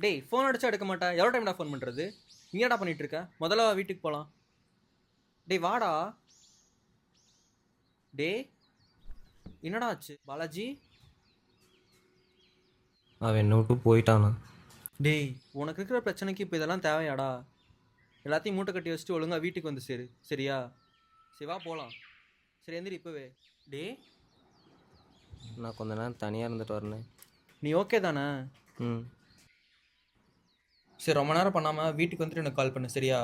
டேய் ஃபோன் அடிச்சா எடுக்க மாட்டா. எவ்வளோ டைம்டா ஃபோன் பண்ணுறது? நீ என்னடா பண்ணிட்டு இருக்க? முதல்ல வா, வீட்டுக்கு போகலாம். டேய் வாடா. டேய் என்னடா ஆச்சு பாலாஜி? அவன் என்னை விட்டு போயிட்டானா? டேய் உனக்கு இருக்கிற பிரச்சனைக்கு இப்போ இதெல்லாம் தேவையாடா? எல்லாத்தையும் மூட்டை கட்டி வச்சுட்டு ஒழுங்கா வீட்டுக்கு வந்து சேரு, சரியா? சரி வா போகலாம். சரி எந்திரி இப்போவே. டேய் நான் கொஞ்ச நேரம் தனியாக இருந்துட்டு வரேன். நீ ஓகே தானே? ம். சரி ரொம்ப நேரம் பண்ணாமல் வீட்டுக்கு வந்துட்டு எனக்கு கால் பண்ணு, சரியா?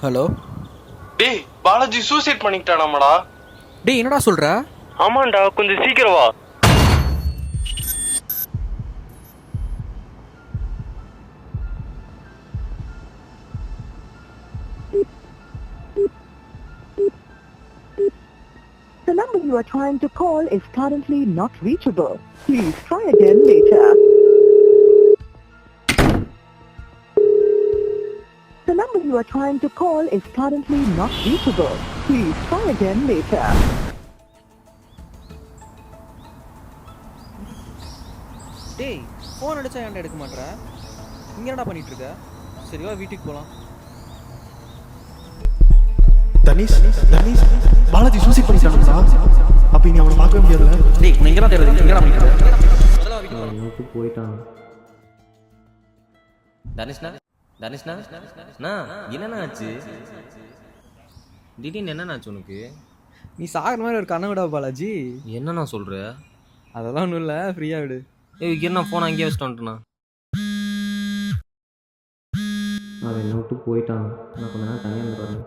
ஹலோ. டேய் பாலாஜி சூசைட் பண்ணிக்கிட்டானாமாடா? டேய் என்னடா சொல்ற? ஆமாண்டா, கொஞ்சம் சீக்கிரம் வா. The number you are trying to call is currently not reachable. Please try again later. The number you are trying to call is currently not reachable. Please try again later. டேய் phone அடிச்சா ஏன்டா எடுக்க மாட்டேற? இங்க என்னடா பண்ணிட்டு இருக்க? சரி வா வீட்டுக்கு போகலாம். தனிஷ் பாலாஜி சூசைட் பண்ணிட்டானுங்களா? அப்ப நீ அவனை பார்க்கவே முடியாதுல்ல? டேய் உனக்கு எங்கடா தெரியுது? இங்க என்னடா பண்ணிட்டு இருக்க? முதல்ல வா வீட்டுக்கு அவன் போகலாம். என்னை விட்டு போயிட்டானா? தனுஷ்ணா என்னண்ணா ஆச்சு? திடீர்னு என்னண்ணா ஆச்சு உனக்கு? நீ சாகிற மாதிரி ஒரு கனவுடா பாலாஜி. என்னண்ணா சொல்கிற? அதெல்லாம் ஒன்றும் இல்லை, ஃப்ரீயாக விடு. என்ன ஃபோன் அங்கேயே வச்சுட்டு வந்துட்டேண்ணா. அவன் என்னை விட்டு போயிட்டான். நான் கொஞ்ச நேரம் தனியாக இருந்து வரேன்.